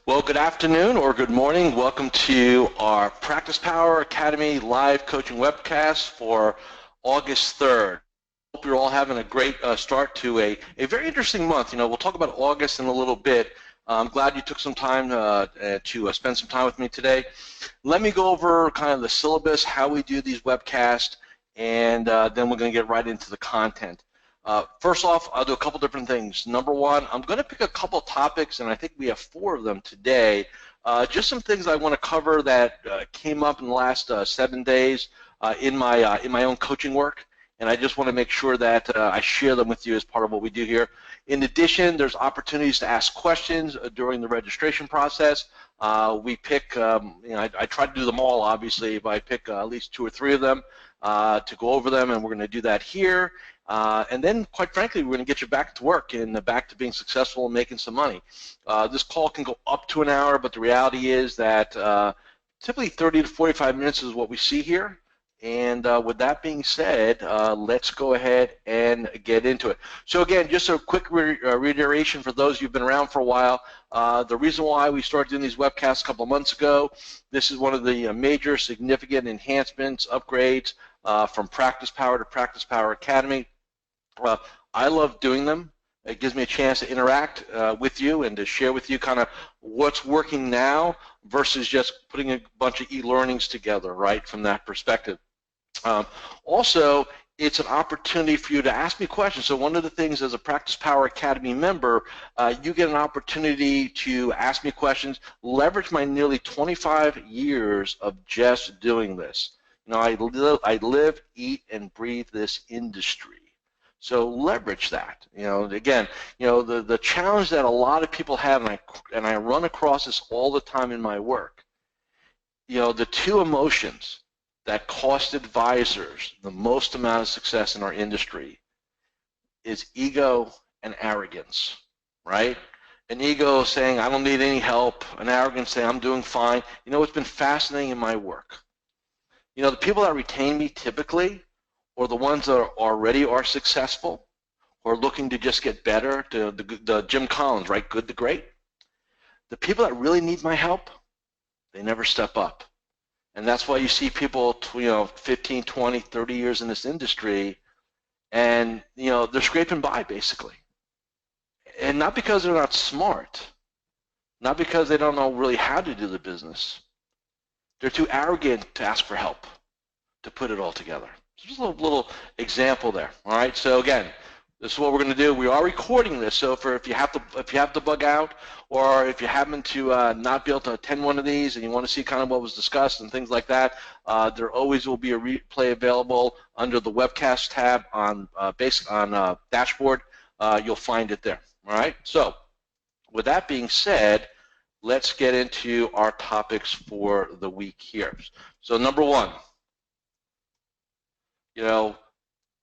Well, good afternoon or good morning. Welcome to our PracticePower Academy live coaching webcast for August 3rd. Hope you're all having a great start to a very interesting month. You know, we'll talk about August in a little bit. I'm glad you took some time to spend some time with me today. Let me go over kind of the syllabus, how we do these webcasts, and then we're going to get right into the content. First off, I'll do a couple different things. Number one, I'm going to pick a couple topics, and I think we have 4 of them today. Just some things I want to cover that came up in the last 7 days in my own coaching work, and I just want to make sure that I share them with you as part of what we do here. In addition, there's opportunities to ask questions during the registration process. We pick, I try to do them all, obviously, but I pick at least 2 or 3 of them to go over them, and we're going to do that here. And then, quite frankly, we're going to get you back to work and back to being successful and making some money. This call can go up to an hour, but the reality is that typically 30 to 45 minutes is what we see here. And with that being said, let's go ahead and get into it. So again, just a quick reiteration for those who've been around for a while. The reason why we started doing these webcasts a couple of months ago, this is one of the major significant enhancements, upgrades from PracticePower to PracticePower Academy. I love doing them. It gives me a chance to interact with you and to share with you kind of what's working now versus just putting a bunch of e-learnings together, right, from that perspective. Also, it's an opportunity for you to ask me questions. So one of the things as a PracticePower Academy member, you get an opportunity to ask me questions, leverage my nearly 25 years of just doing this. You know, I live, eat, and breathe this industry. So leverage that. You know, again, you know, the challenge that a lot of people have, and I run across this all the time in my work, you know, the 2 emotions that cost advisors the most amount of success in our industry is ego and arrogance, right? An ego saying, I don't need any help, an arrogance saying, I'm doing fine. You know, it's been fascinating in my work. You know, the people that retain me typically or the ones that already are successful, or looking to just get better, to the Jim Collins, right, good to great. The people that really need my help, they never step up. And that's why you see people, you know, 15, 20, 30 years in this industry, and, you know, they're scraping by, basically. And not because they're not smart, not because they don't know really how to do the business. They're too arrogant to ask for help, to put it all together. Just a little example there. All right. So again, this is what we're going to do. We are recording this, so if you have to bug out, or if you happen to not be able to attend one of these and you want to see kind of what was discussed and things like that, there always will be a replay available under the Webcast tab on dashboard. You'll find it there. All right. So with that being said, let's get into our topics for the week here. So number 1. You know,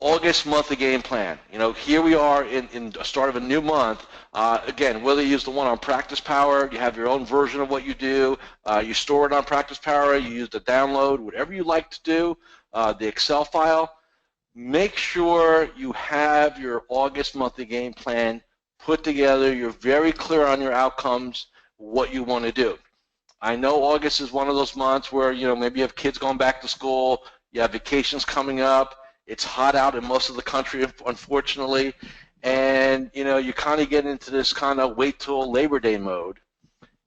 August monthly game plan. You know, here we are in the start of a new month. Again, whether you use the one on PracticePower, you have your own version of what you do, you store it on PracticePower, you use the download, whatever you like to do, the Excel file, make sure you have your August monthly game plan put together. You're very clear on your outcomes, what you want to do. I know August is one of those months where, you know, maybe you have kids going back to school, you have vacations coming up, it's hot out in most of the country, unfortunately, and, you know, you kind of get into this kind of wait till Labor Day mode,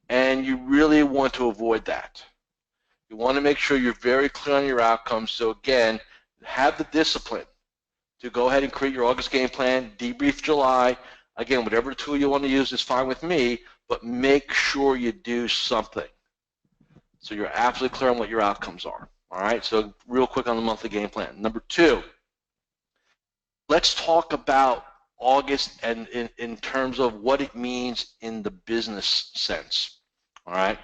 and you really want to avoid that. You want to make sure you're very clear on your outcomes. So again, have the discipline to go ahead and create your August game plan, debrief July. Again, whatever tool you want to use is fine with me, but make sure you do something so you're absolutely clear on what your outcomes are. All right, so real quick on the monthly game plan. Number 2, let's talk about August and in terms of what it means in the business sense. All right,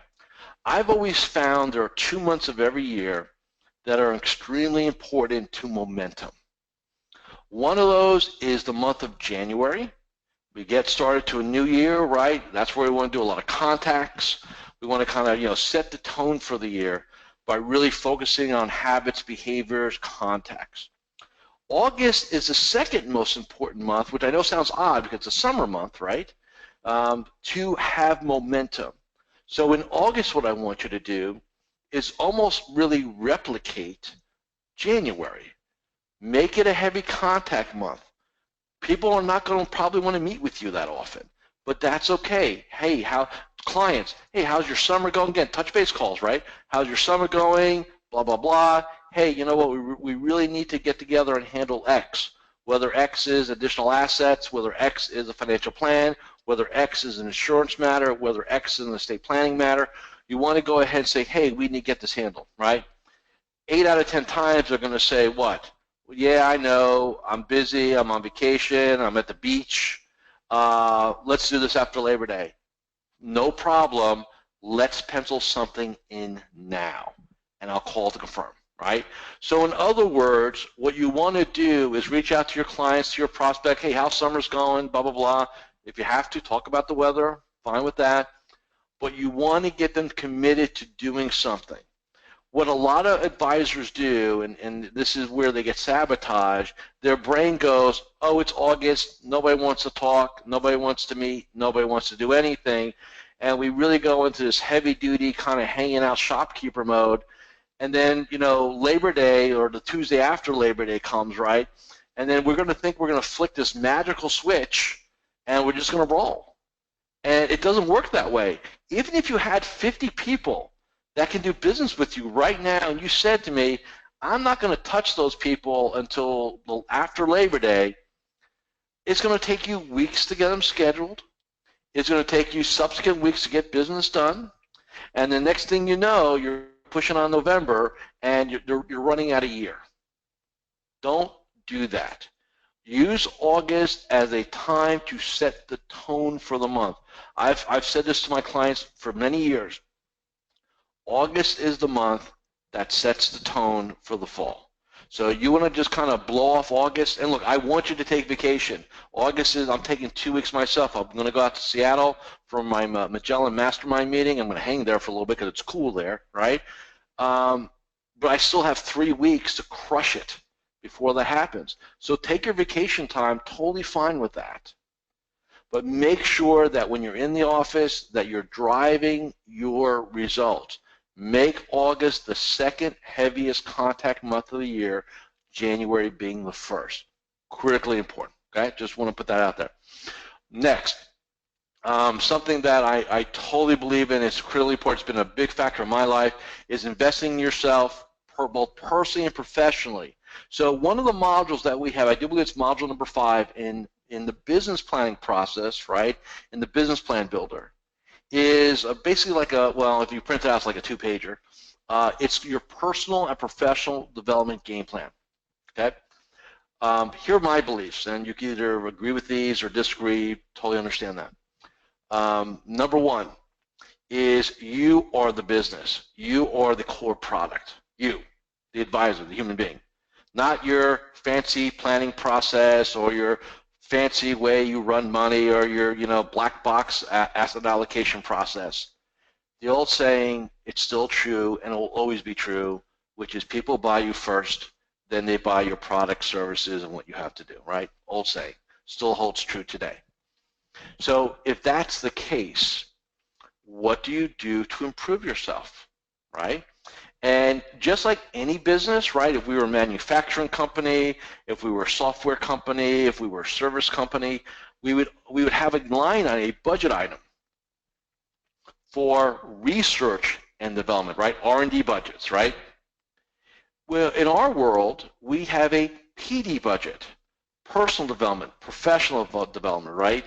I've always found there are 2 months of every year that are extremely important to momentum. One of those is the month of January. We get started to a new year, right? That's where we want to do a lot of contacts. We want to kind of, you know, set the tone for the year by really focusing on habits, behaviors, contacts. August is the second most important month, which I know sounds odd because it's a summer month, right, to have momentum. So in August, what I want you to do is almost really replicate January. Make it a heavy contact month. People are not going to probably want to meet with you that often, but that's okay. Hey, clients, hey, how's your summer going? Again, touch base calls, right? How's your summer going? Blah, blah, blah. Hey, you know what? We really need to get together and handle X, whether X is additional assets, whether X is a financial plan, whether X is an insurance matter, whether X is an estate planning matter. You want to go ahead and say, hey, we need to get this handled, right? 8 out of 10 times they're going to say what? Yeah, I know, I'm busy, I'm on vacation, I'm at the beach, let's do this after Labor Day. No problem, let's pencil something in now, and I'll call to confirm, right? So in other words, what you want to do is reach out to your clients, to your prospect, hey, how's summer's going, blah, blah, blah. If you have to, talk about the weather, fine with that, but you want to get them committed to doing something. What a lot of advisors do, and this is where they get sabotaged, their brain goes, oh, it's August, nobody wants to talk, nobody wants to meet, nobody wants to do anything, and we really go into this heavy-duty kind of hanging out shopkeeper mode, and then, you know, Labor Day or the Tuesday after Labor Day comes, right, and then we're going to think we're going to flick this magical switch, and we're just going to roll. And it doesn't work that way. Even if you had 50 people that can do business with you right now, and you said to me, I'm not going to touch those people until after Labor Day, it's going to take you weeks to get them scheduled. It's going to take you subsequent weeks to get business done. And the next thing you know, you're pushing on November, and you're running out of year. Don't do that. Use August as a time to set the tone for the month. I've said this to my clients for many years. August is the month that sets the tone for the fall. So you want to just kind of blow off August, and look, I want you to take vacation. August is, I'm taking 2 weeks myself. I'm going to go out to Seattle for my Magellan Mastermind meeting. I'm going to hang there for a little bit because it's cool there, right? But I still have 3 weeks to crush it before that happens. So take your vacation time, totally fine with that. But make sure that when you're in the office that you're driving your results. Make August the second heaviest contact month of the year, January being the first. Critically important, okay? Just want to put that out there. Next, something that I totally believe in, is critically important, it's been a big factor in my life, is investing in yourself, both personally and professionally. So one of the modules that we have, I do believe it's module number 5 in the business planning process, right, in the business plan builder, is basically like a, well, if you print it out, it's like a 2-pager. It's your personal and professional development game plan, okay? Here are my beliefs, and you can either agree with these or disagree, totally understand that. Number 1 is you are the business. You are the core product. You, the advisor, the human being. Not your fancy planning process or your fancy way you run money or your, you know, black box asset allocation process. The old saying, it's still true and it will always be true, which is people buy you first, then they buy your products, services, and what you have to do, right? Old saying, still holds true today. So if that's the case, what do you do to improve yourself, right? And just like any business, right, if we were a manufacturing company, if we were a software company, if we were a service company, we would have a line on a budget item for research and development, right, R&D budgets, right? Well, in our world, we have a PD budget, personal development, professional development, right?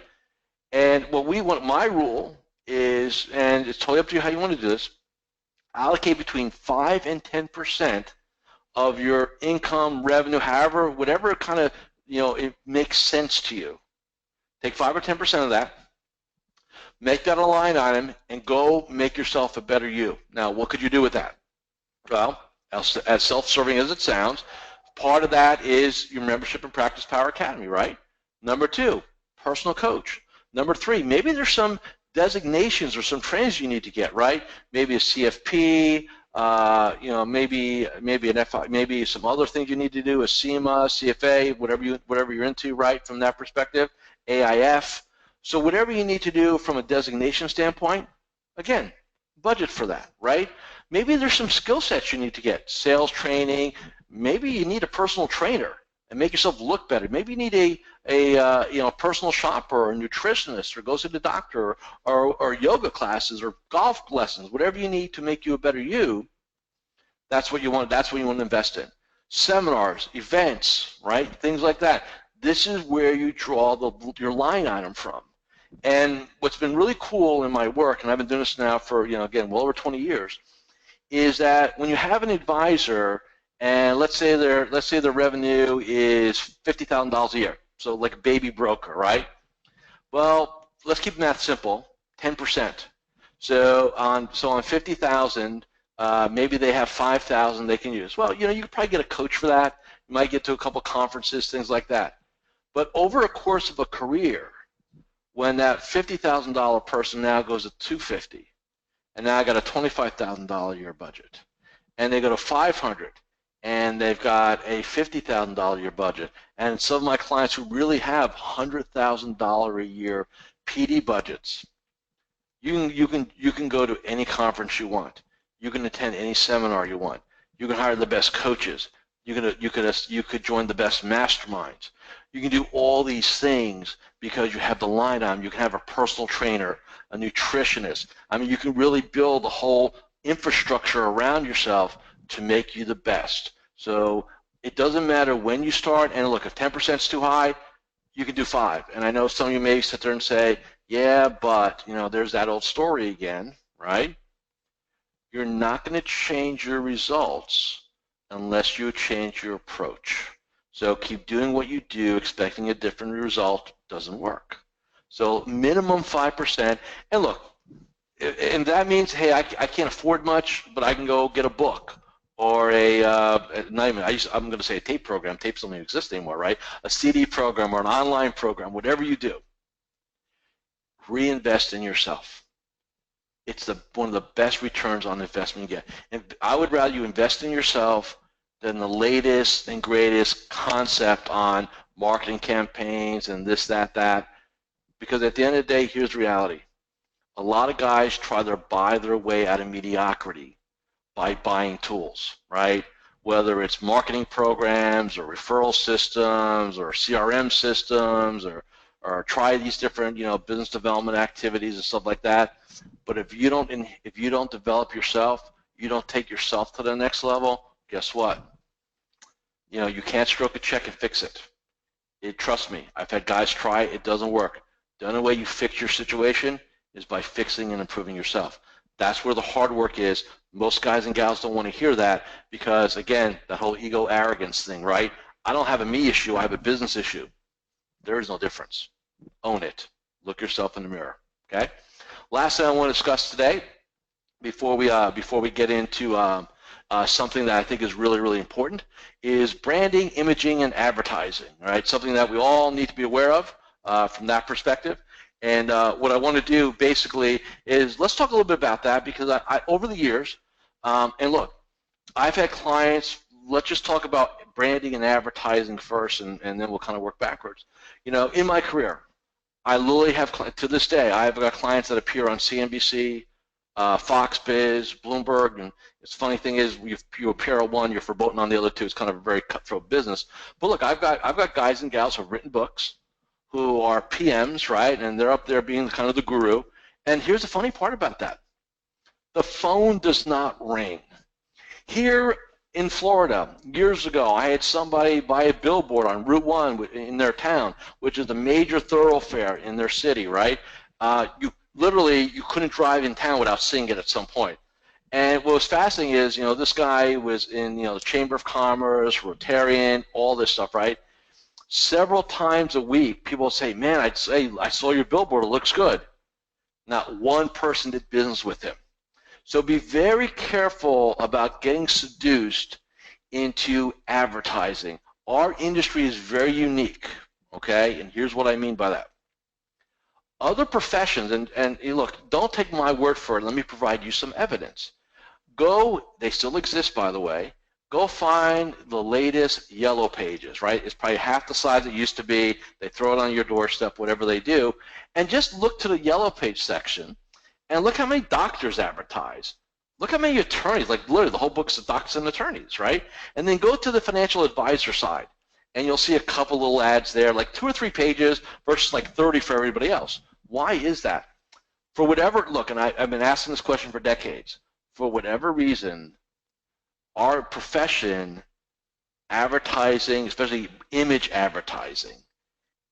And what we want, my rule is, and it's totally up to you how you want to do this, allocate between 5 and 10% of your income, revenue, however, whatever kind of, you know, it makes sense to you. Take 5 or 10% of that, make that a line item, and go make yourself a better you. Now, what could you do with that? Well, as self-serving as it sounds, part of that is your membership in PracticePower Academy, right? Number 2, personal coach. Number 3, maybe there's some designations or some trainings you need to get, right? Maybe a CFP, you know, maybe an FI, maybe some other things you need to do, a CMA, CFA, whatever you're into, right? From that perspective, AIF. So whatever you need to do from a designation standpoint, again, budget for that, right? Maybe there's some skill sets you need to get, sales training. Maybe you need a personal trainer and make yourself look better. Maybe you need a personal shopper or a nutritionist, or go to the doctor, or yoga classes or golf lessons, whatever you need to make you a better you. That's what you want. That's what you want to invest in. Seminars, events, right? Things like that. This is where you draw your line item from. And what's been really cool in my work, and I've been doing this now for, again, well over 20 years, is that when you have an advisor, and let's say their revenue is $50,000 a year, so like a baby broker, right? Well, let's keep math simple, 10%. So on 50,000, maybe they have 5,000 they can use. Well, you could probably get a coach for that. You might get to a couple conferences, things like that. But over a course of a career, when that $50,000 person now goes to $250,000, and now I got a $25,000 a year budget, and they go to $500,000, and they've got a $50,000 a year budget, and some of my clients who really have $100,000 a year PD budgets, you can go to any conference you want. You can attend any seminar you want. You can hire the best coaches. You could join the best masterminds. You can do all these things because you have the line item. You can have a personal trainer, a nutritionist. I mean, you can really build a whole infrastructure around yourself to make you the best. So it doesn't matter when you start. And look, if 10% is too high, you can do 5. And I know some of you may sit there and say, yeah, but there's that old story again, right? You're not going to change your results unless you change your approach. So keep doing what you do, expecting a different result doesn't work. So minimum 5%. And look, and that means, hey, I can't afford much, but I can go get a book or I'm going to say a tape program. Tapes don't even exist anymore, right? A CD program or an online program, whatever you do. Reinvest in yourself. It's one of the best returns on investment you get. And I would rather you invest in yourself than the latest and greatest concept on marketing campaigns and this, that. Because at the end of the day, here's the reality. A lot of guys try to buy their way out of mediocrity by buying tools, right? Whether it's marketing programs or referral systems or CRM systems or try these different, business development activities and stuff like that. But if you don't develop yourself, you don't take yourself to the next level, guess what? You can't stroke a check and fix it. Trust me, I've had guys try it doesn't work. The only way you fix your situation is by fixing and improving yourself. That's where the hard work is. Most guys and gals don't want to hear that because, again, the whole ego arrogance thing, right? I don't have a me issue, I have a business issue. There is no difference. Own it. Look yourself in the mirror, okay? Last thing I want to discuss today before we get into something that I think is really, really important is branding, imaging, and advertising, right? Something that we all need to be aware of from that perspective. And what I want to do basically is let's talk a little bit about that because I over the years, and look, I've had clients, let's just talk about branding and advertising first and then we'll kind of work backwards. In my career, I literally have, to this day, I've got clients that appear on CNBC, Fox Biz, Bloomberg, and the funny thing is, you appear on one, you're verboten on the other two. It's kind of a very cutthroat business. But look, I've got guys and gals who've written books, who are PMs, right? And they're up there being kind of the guru. And here's the funny part about that: the phone does not ring. Here in Florida, years ago, I had somebody buy a billboard on Route 1 in their town, which is the major thoroughfare in their city, right? You couldn't drive in town without seeing it at some point. And what was fascinating is, this guy was in, the Chamber of Commerce, Rotarian, all this stuff, right? Several times a week, people would say, man, I saw your billboard, it looks good. Not one person did business with him. So be very careful about getting seduced into advertising. Our industry is very unique, okay? And here's what I mean by that. Other professions, and look, don't take my word for it. Let me provide you some evidence. They still exist, by the way. Go find the latest yellow pages, right? It's probably half the size it used to be. They throw it on your doorstep, whatever they do. And just look to the yellow page section And look how many doctors advertise. Look how many attorneys, like literally the whole book's of doctors and attorneys, right? And then go to the financial advisor side, and you'll see a couple little ads there, like 2 or 3 pages versus like 30 for everybody else. Why is that? For whatever, look, and I've been asking this question for decades, for whatever reason, our profession, advertising, especially image advertising,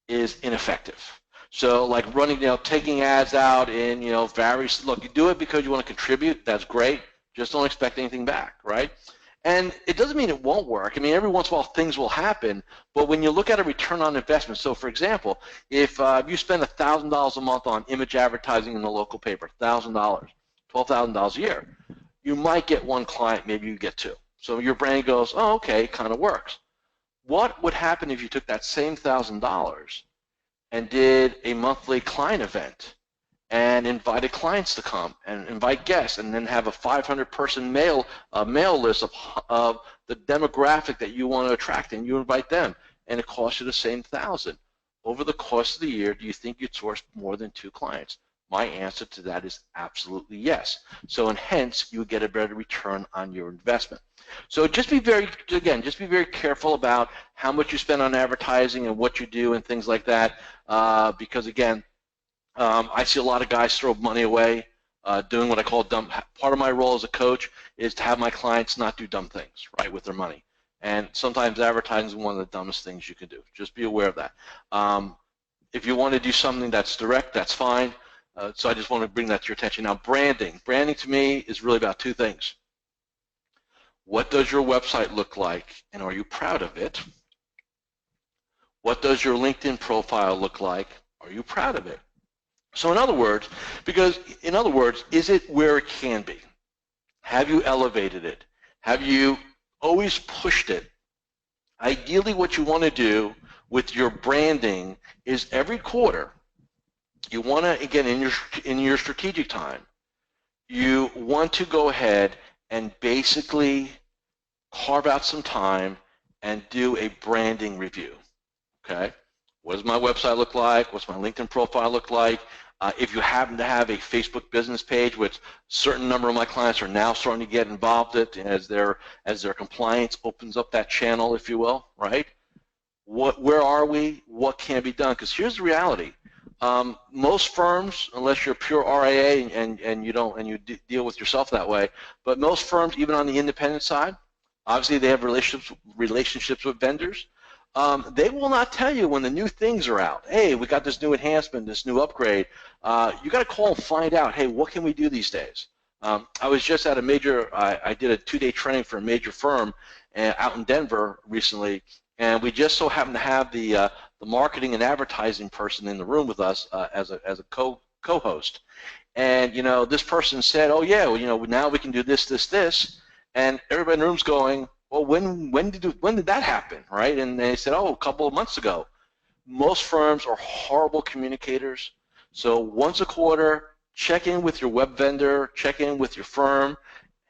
is ineffective. So like running, taking ads out in, various, look, you do it because you want to contribute, that's great, just don't expect anything back, right? And it doesn't mean it won't work. I mean, every once in a while things will happen, but when you look at a return on investment, so for example, if you spend $1,000 a month on image advertising in the local paper, $1,000, $12,000 a year, you might get 1 client, maybe you get 2. So your brain goes, oh, okay, kind of works. What would happen if you took that same $1,000 and did a monthly client event and invited clients to come and invite guests and then have a 500-person mail list of the demographic that you want to attract, and you invite them, and it costs you the same 1,000. Over the course of the year, do you think you'd source more than 2 clients? My answer to that is absolutely yes. So, and hence, you would get a better return on your investment. So just be very careful about how much you spend on advertising and what you do and things like that, because again, I see a lot of guys throw money away doing what I call dumb. Part of my role as a coach is to have my clients not do dumb things, right, with their money. And sometimes advertising is one of the dumbest things you can do. Just be aware of that. If you want to do something that's direct, that's fine. So I just want to bring that to your attention. Now, branding. Branding to me is really about 2 things. What does your website look like, and are you proud of it? What does your LinkedIn profile look like? Are you proud of it? So in other words, is it where it can be? Have you elevated it? Have you always pushed it? Ideally, what you want to do with your branding is every quarter, you want to, again, in your strategic time, you want to go ahead and basically carve out some time and do a branding review, okay? What does my website look like? What's my LinkedIn profile look like? If you happen to have a Facebook business page, which a certain number of my clients are now starting to get involved in as their compliance opens up that channel, if you will, right? Where are we? What can be done? Because here's the reality. Most firms, unless you're pure RIA and you deal with yourself that way, but most firms, even on the independent side, obviously they have relationships with vendors. They will not tell you when the new things are out. Hey, we got this new enhancement, this new upgrade. You got to call and find out, hey, what can we do these days? I was just at I did a 2-day training for a major firm out in Denver recently, and we just so happened to have the marketing and advertising person in the room with us as a co-host. And this person said, oh yeah, well, now we can do this, this, this, and everybody in the room's going, well, when did that happen, right? And they said, oh, a couple of months ago. Most firms are horrible communicators. So once a quarter, check in with your web vendor, check in with your firm.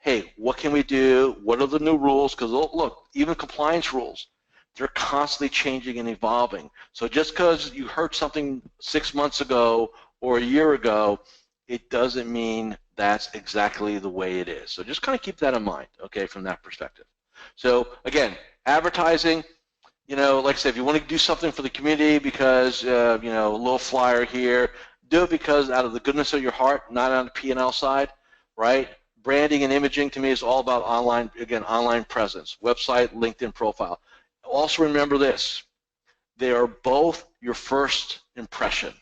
Hey, what can we do? What are the new rules? Because look, even compliance rules, they're constantly changing and evolving. So just because you heard something 6 months ago or a year ago, it doesn't mean that's exactly the way it is. So just kind of keep that in mind, okay, from that perspective. So again, advertising, like I said, if you want to do something for the community because, a little flyer here, do it because out of the goodness of your heart, not on the P&L side, right? Branding and imaging to me is all about online presence, website, LinkedIn profile. Also remember this, they are both your first impression.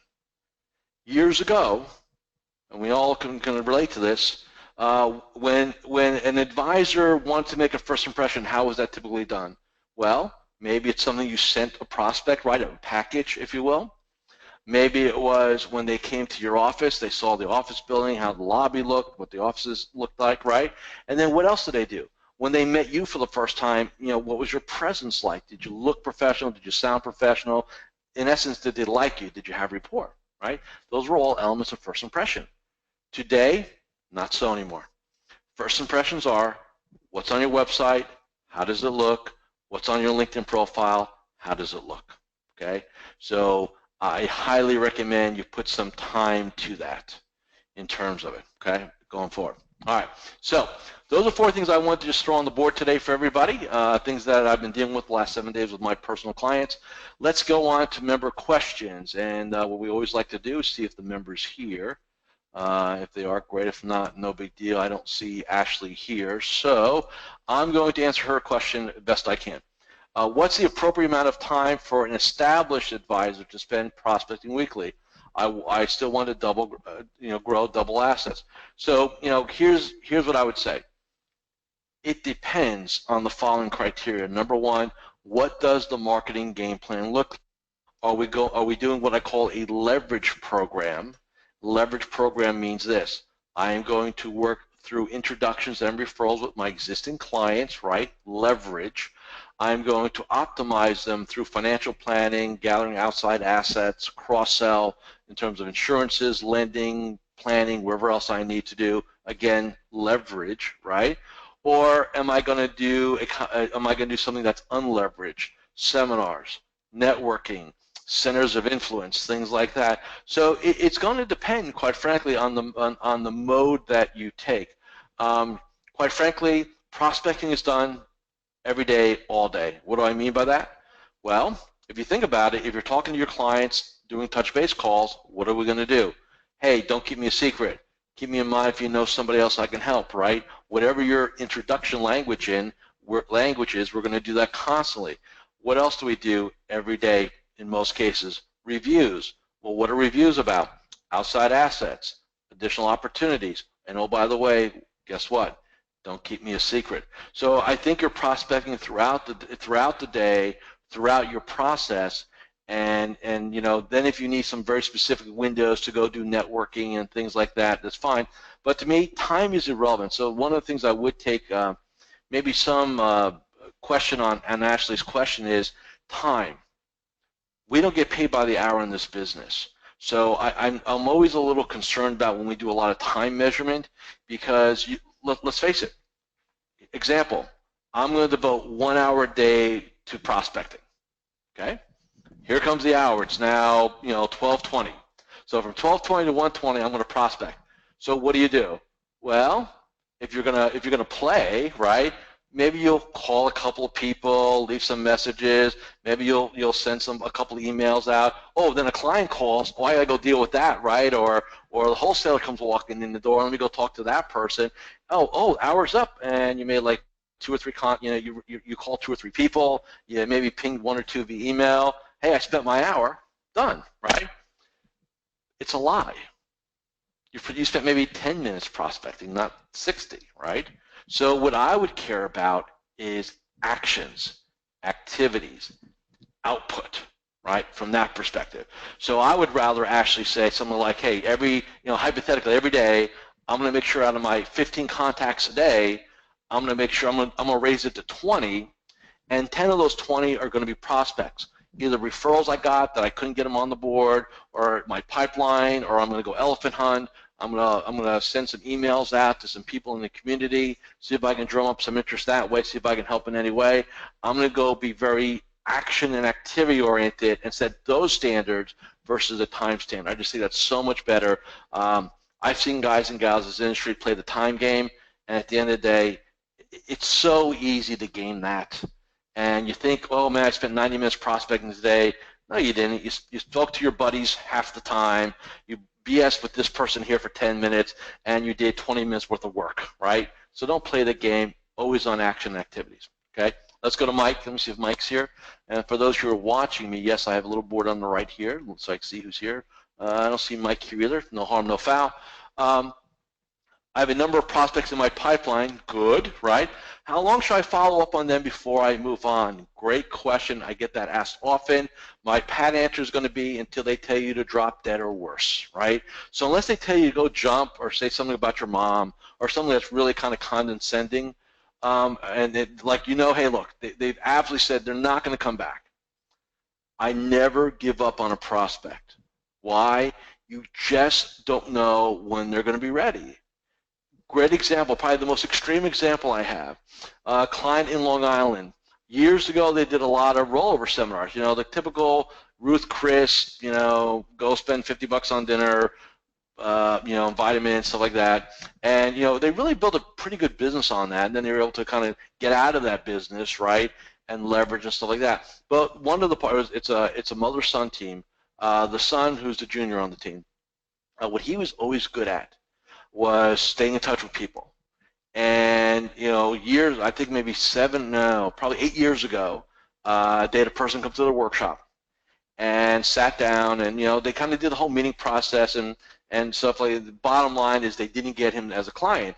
Years ago, and we all can relate to this, when an advisor wanted to make a first impression, how was that typically done? Well, maybe it's something you sent a prospect, right, a package, if you will. Maybe it was when they came to your office, they saw the office building, how the lobby looked, what the offices looked like, right? And then what else did they do? When they met you for the first time, what was your presence like? Did you look professional? Did you sound professional? In essence, did they like you? Did you have rapport, right? Those were all elements of first impression. Today, not so anymore. First impressions are what's on your website, how does it look, what's on your LinkedIn profile, how does it look, okay? So I highly recommend you put some time to that. in terms of it, okay, going forward. All right, so those are 4 things I wanted to just throw on the board today for everybody, things that I've been dealing with the last 7 days with my personal clients. Let's go on to member questions, and what we always like to do is see if the member's here. If they are, great. If not, no big deal. I don't see Ashley here, so I'm going to answer her question best I can. What's the appropriate amount of time for an established advisor to spend prospecting weekly? I still want to grow double assets. So, here's what I would say. It depends on the following criteria. Number 1, what does the marketing game plan look like? Are we doing what I call a leverage program? Leverage program means this. I am going to work through introductions and referrals with my existing clients, right? Leverage. I'm going to optimize them through financial planning, gathering outside assets, cross-sell in terms of insurances, lending, planning, wherever else I need to do. Again, leverage, right? Or am I going to do something that's unleveraged? Seminars, networking, centers of influence, things like that. So it's going to depend, quite frankly, on the mode that you take. Quite frankly, prospecting is done every day, all day. What do I mean by that? Well, if you think about it, if you're talking to your clients, doing touch-base calls, what are we going to do? Hey, don't keep me a secret. Keep me in mind if you know somebody else I can help, right? Whatever your introduction language is, we're going to do that constantly. What else do we do every day in most cases? Reviews. Well, what are reviews about? Outside assets, additional opportunities, and oh, by the way, guess what? Don't keep me a secret. So I think you're prospecting throughout the day, throughout your process, and then if you need some very specific windows to go do networking and things like that, that's fine. But to me, time is irrelevant. So one of the things I would take maybe some question on Ashley's question is time. We don't get paid by the hour in this business. So I'm always a little concerned about when we do a lot of time measurement because let's face it. Example, I'm going to devote 1 hour a day to prospecting. Okay? Here comes the hour. It's now 12:20. So from 12:20 to 1:20, I'm going to prospect. So what do? Well, if you're gonna play, right? Maybe you'll call a couple of people, leave some messages. Maybe you'll send a couple of emails out. Oh, then a client calls. Oh, I gotta go deal with that, right? Or the wholesaler comes walking in the door. Let me go talk to that person. Oh, hour's up, and you made like 2 or 3 you call 2 or 3 people. You maybe pinged 1 or 2 via email. Hey, I spent my hour. Done, right? It's a lie. You spent maybe 10 minutes prospecting, not 60, right? So what I would care about is actions, activities, output, right, from that perspective. So I would rather actually say something like, hey, hypothetically, every day, I'm going to make sure out of my 15 contacts a day, I'm going to make sure I'm going to raise it to 20, and 10 of those 20 are going to be prospects. Either referrals I got that I couldn't get them on the board, or my pipeline, or I'm going to go elephant hunt. I'm gonna send some emails out to some people in the community, see if I can drum up some interest that way, see if I can help in any way. I'm gonna go be very action and activity oriented and set those standards versus a time standard. I just think that's so much better. I've seen guys and gals in this industry play the time game, and at the end of the day, it's so easy to game that. And you think, oh man, I spent 90 minutes prospecting today. No, you didn't. You spoke to your buddies half the time. You BS with this person here for 10 minutes, and you did 20 minutes worth of work, right? So don't play the game. Always on action activities, okay? Let's go to Mike. Let me see if Mike's here. And for those who are watching me, yes, I have a little board on the right here so I can see who's here. I don't see Mike here either. No harm, no foul. I have a number of prospects in my pipeline. Good, right? How long should I follow up on them before I move on? Great question. I get that asked often. My pat answer is going to be until they tell you to drop dead or worse, right? So unless they tell you to go jump or say something about your mom or something that's really kind of condescending, hey, look, they've absolutely said they're not going to come back. I never give up on a prospect. Why? You just don't know when they're going to be ready. Great example, probably the most extreme example I have. A client in Long Island. Years ago, they did a lot of rollover seminars. The typical Ruth Chris, go spend $50 on dinner, vitamins, stuff like that. And, they really built a pretty good business on that. And then they were able to kind of get out of that business, right, and leverage and stuff like that. But one of the parts, it's a mother-son team. The son, who's the junior on the team, what he was always good at was staying in touch with people. And, years, I think maybe probably 8 years ago, they had a person come to the workshop and sat down, and they kind of did the whole meeting process and stuff like that. The bottom line is they didn't get him as a client.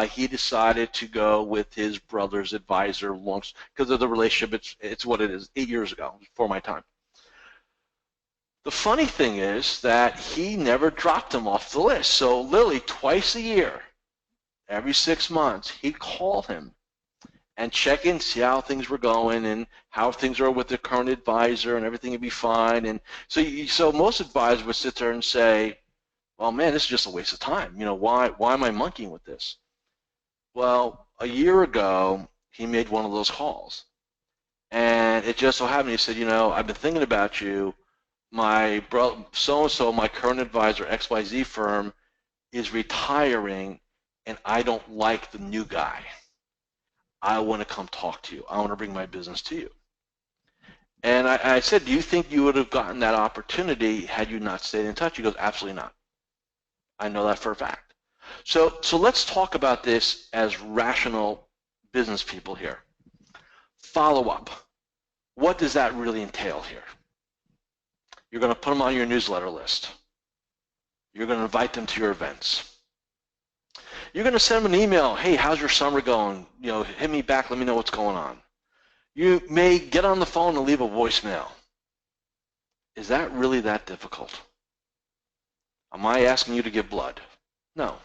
He decided to go with his brother's advisor because of the relationship. It's what it is. 8 years ago, before my time. The funny thing is that he never dropped him off the list. So literally twice a year, every 6 months, he'd call him and check in, see how things were going and how things are with the current advisor, and everything would be fine. And so most advisors would sit there and say, well, man, this is just a waste of time. Why am I monkeying with this? Well, a year ago, he made one of those calls. And it just so happened, he said, I've been thinking about you. My brother, so-and-so, my current advisor, XYZ firm, is retiring, and I don't like the new guy. I want to come talk to you. I want to bring my business to you. And I said, do you think you would have gotten that opportunity had you not stayed in touch? He goes, absolutely not. I know that for a fact. So let's talk about this as rational business people here. Follow up. What does that really entail here? You're going to put them on your newsletter list. You're going to invite them to your events. You're going to send them an email. Hey, how's your summer going? Hit me back. Let me know what's going on. You may get on the phone and leave a voicemail. Is that really that difficult? Am I asking you to give blood? No.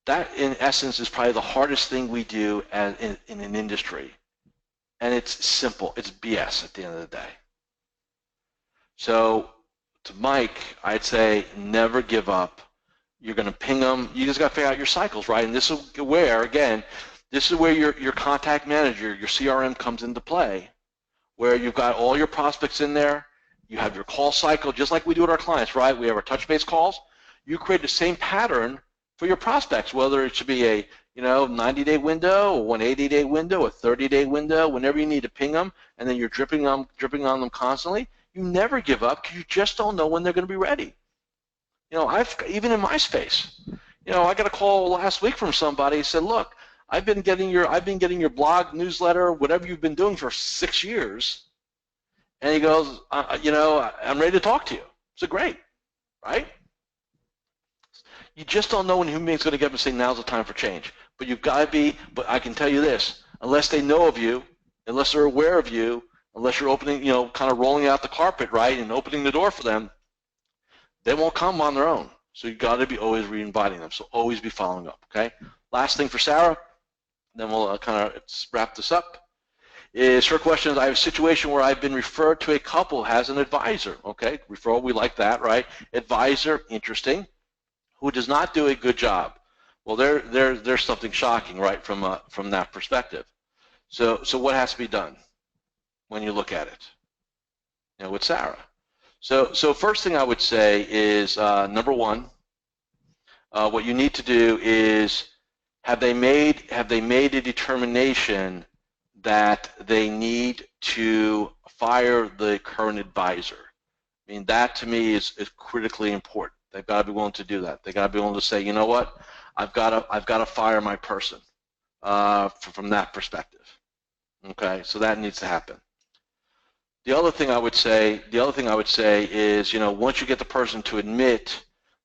That, in essence, is probably the hardest thing we do in an industry. And it's simple. It's BS at the end of the day. So to Mike, I'd say never give up. You're going to ping them. You just got to figure out your cycles, right? And this is where, again, your contact manager, your CRM comes into play, where you've got all your prospects in there. You have your call cycle, just like we do with our clients, right? We have our touch-base calls. You create the same pattern for your prospects, whether it should be a 90-day window, a 180-day window, a 30-day window, whenever you need to ping them, and then you're dripping on them constantly. You never give up because you just don't know when they're going to be ready. Even in my space, I got a call last week from somebody who said, look, I've been getting your blog, newsletter, whatever you've been doing for 6 years. And he goes, I'm ready to talk to you. So great, right? You just don't know when a human being's going to get up and say, now's the time for change. But you've got to be, but I can tell you this, unless they know of you, unless they're aware of you, unless you're opening, kind of rolling out the carpet, right, and opening the door for them, they won't come on their own. So you've got to be always re-inviting them. So always be following up, okay? Last thing for Sarah, then we'll kind of wrap this up, is her question is, I have a situation where I've been referred to a couple as an advisor, okay? Referral, we like that, right? Advisor, interesting, who does not do a good job. Well, there's something shocking, right, from that perspective. So what has to be done when you look at it, with Sarah? So first thing I would say is, number one, what you need to do is, have they made a determination that they need to fire the current advisor? I mean, that to me is critically important. They've got to be willing to do that. They've got to be willing to say, you know what, I've got to fire my person from that perspective. Okay, so that needs to happen. The other thing I would say is, once you get the person to admit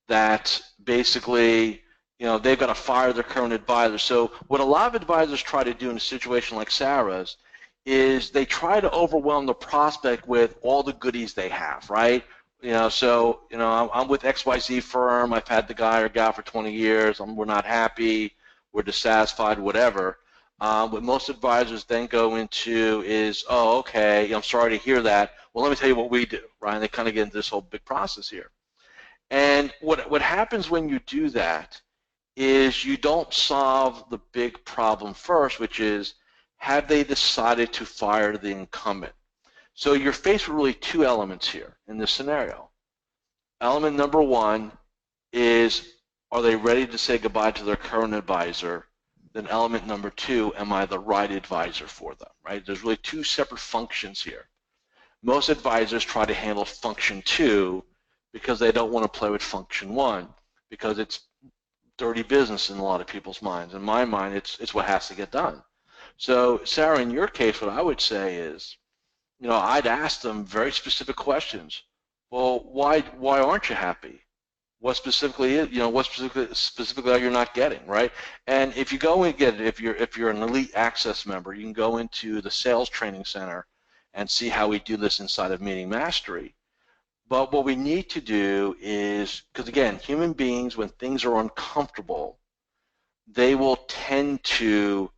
that basically, they've got to fire their current advisor. So what a lot of advisors try to do in a situation like Sarah's is they try to overwhelm the prospect with all the goodies they have, right? I'm with XYZ firm. I've had the guy or gal for 20 years. We're not happy. We're dissatisfied, whatever. What most advisors then go into is, oh, okay, I'm sorry to hear that. Well, let me tell you what we do, right? And they kind of get into this whole big process here. And what happens when you do that is you don't solve the big problem first, which is, have they decided to fire the incumbent? So you're faced with really two elements here in this scenario. Element number one is, are they ready to say goodbye to their current advisor? Then element number 2, am I the right advisor for them, right? There's really 2 separate functions here. Most advisors try to handle function 2 because they don't want to play with function 1 because it's dirty business in a lot of people's minds. In my mind, it's what has to get done. So, Sarah, in your case, what I would say is, I'd ask them very specific questions. Well, why aren't you happy? What specifically is, what specifically are you not getting, right? And if you go and get it, if you're an Elite Access member, you can go into the Sales Training Center and see how we do this inside of Meeting Mastery. But what we need to do is, because again, human beings, when things are uncomfortable, they will tend to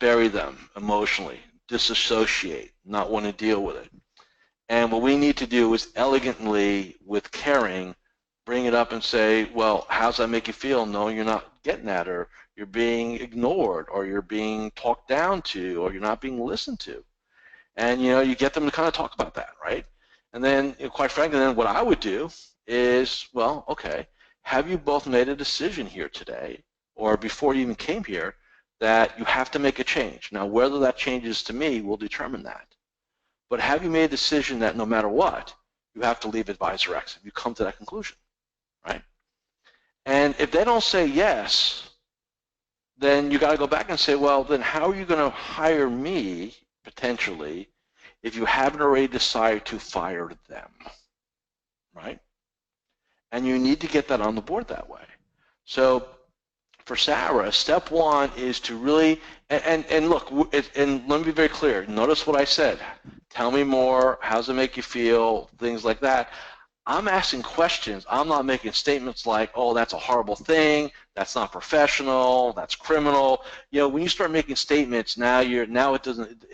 bury them emotionally, disassociate, not want to deal with it. And what we need to do is elegantly, with caring, bring it up and say, well, how's that make you feel? No, you're not getting that, or you're being ignored, or you're being talked down to, or you're not being listened to. And, you get them to kind of talk about that, right? And then, quite frankly, then what I would do is, well, okay, have you both made a decision here today, or before you even came here, that you have to make a change? Now, whether that changes to me will determine that. But have you made a decision that no matter what, you have to leave Advisor X if you come to that conclusion, right? And if they don't say yes, then you got to go back and say, well, then how are you going to hire me, potentially, if you haven't already decided to fire them, right? And you need to get that on the board that way. So for Sara, step 1 is to really, and look, and let me be very clear. Notice what I said. Tell me more. How does it make you feel? Things like that. I'm asking questions. I'm not making statements like, oh, that's a horrible thing. That's not professional. That's criminal. When you start making statements, now it doesn't.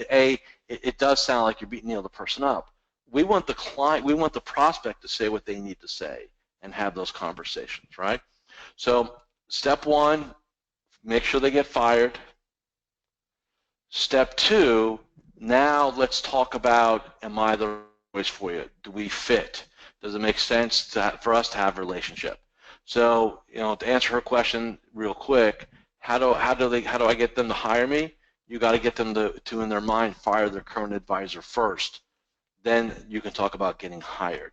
It does sound like you're beating the other person up. We want the client, we want the prospect to say what they need to say and have those conversations, right? So step 1, make sure they get fired. Step 2, now let's talk about, am I the voice for you? Do we fit? Does it make sense for us to have a relationship? So, to answer her question real quick, how do I get them to hire me? You got to get them to in their mind fire their current advisor first. Then you can talk about getting hired.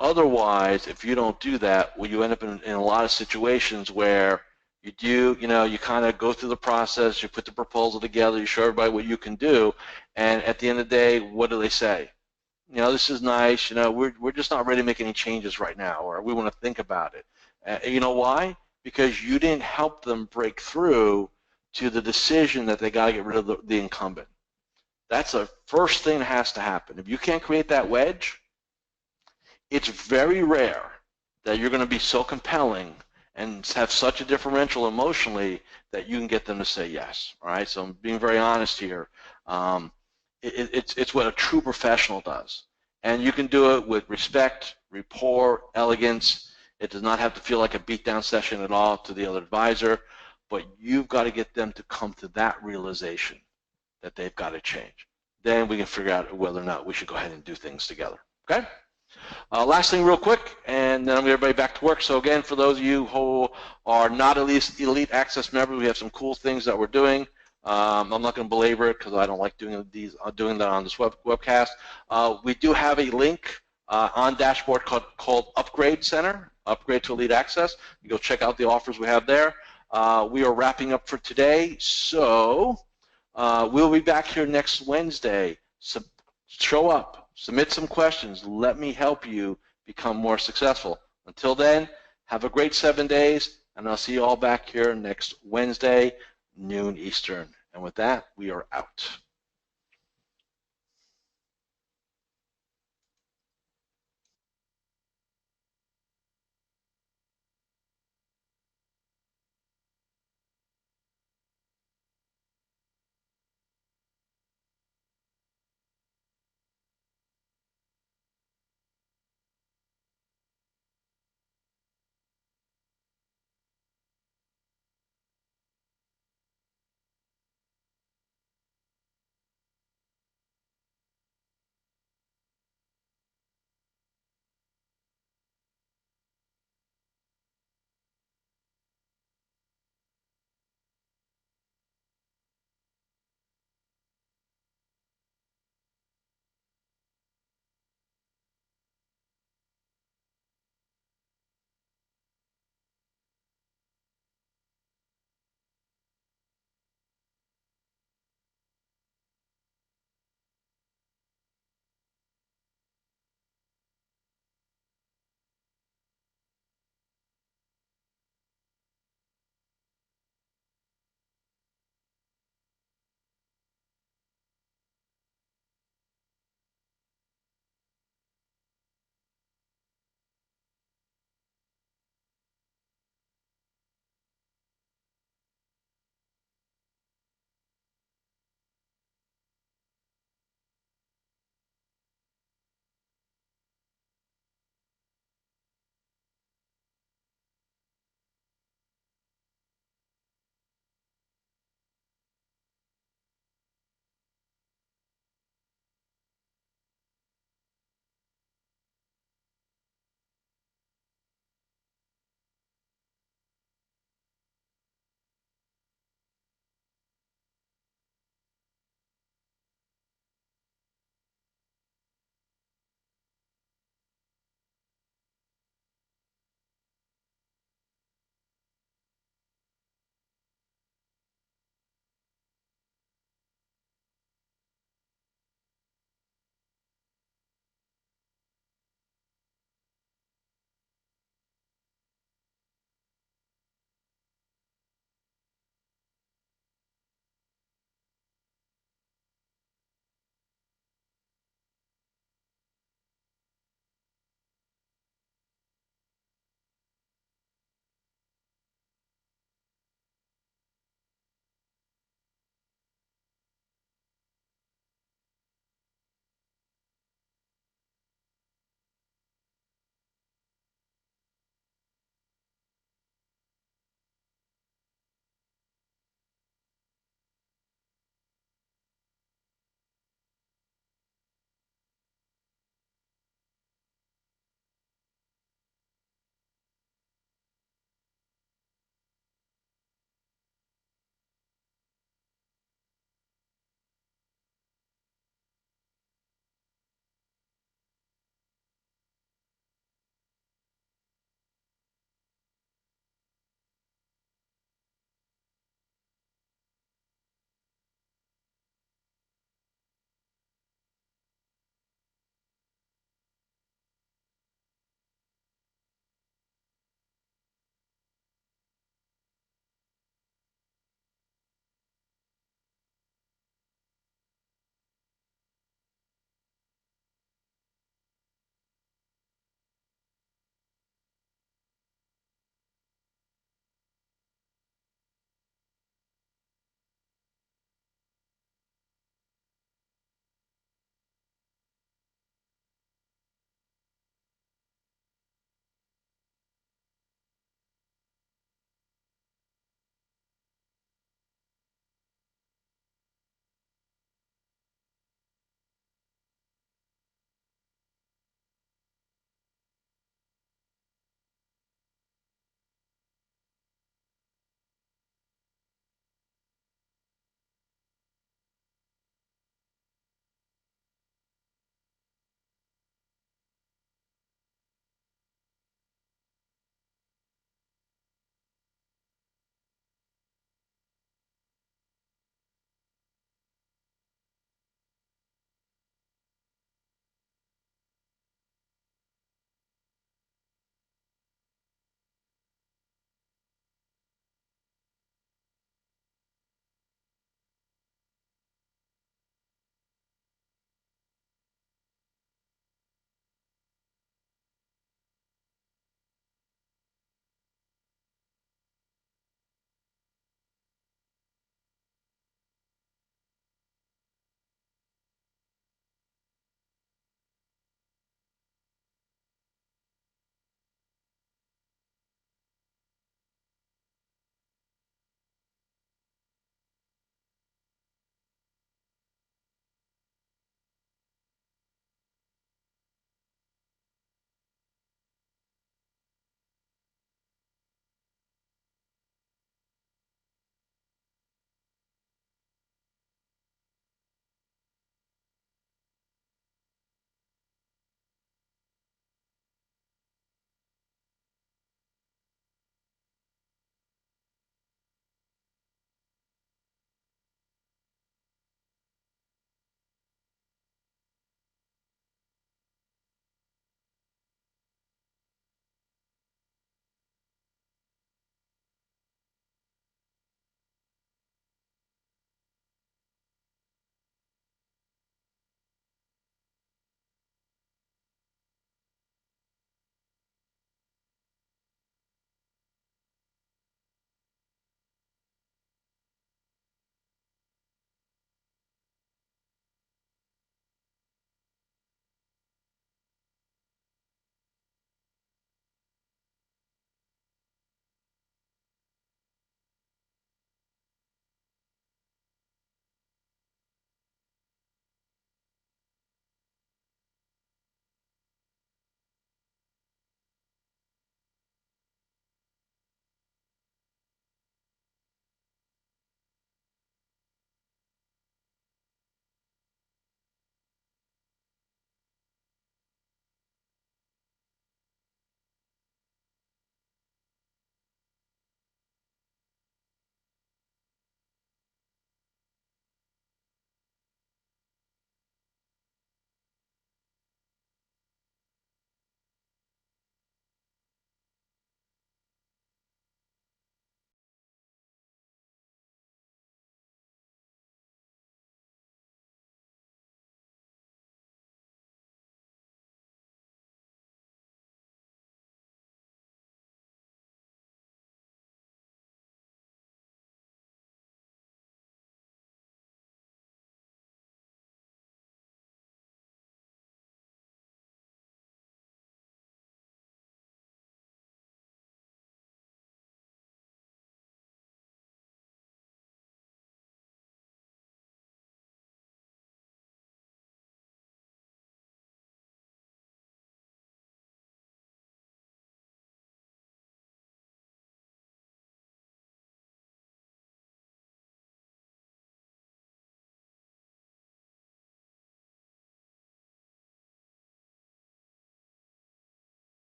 Otherwise, if you don't do that, well, you end up in a lot of situations where you kind of go through the process, you put the proposal together, you show everybody what you can do, and at the end of the day, what do they say? This is nice, we're just not ready to make any changes right now, or we want to think about it. You know why? Because you didn't help them break through to the decision that they got to get rid of the incumbent. That's the first thing that has to happen. If you can't create that wedge, it's very rare that you're going to be so compelling and have such a differential emotionally that you can get them to say yes. All right, so I'm being very honest here. It's what a true professional does. And you can do it with respect, rapport, elegance. It does not have to feel like a beat-down session at all to the other advisor, but you've got to get them to come to that realization that they've got to change. Then we can figure out whether or not we should go ahead and do things together. Okay? Last thing real quick, and then I'm going to get everybody back to work. So again, for those of you who are not at least Elite Access members, we have some cool things that we're doing. I'm not going to belabor it because I don't like doing that on this webcast. We do have a link on dashboard called Upgrade Center, Upgrade to Elite Access. You go check out the offers we have there. We are wrapping up for today, so we'll be back here next Wednesday. So show up, submit some questions, let me help you become more successful. Until then, have a great 7 days, and I'll see you all back here next Wednesday, noon Eastern. And with that, we are out.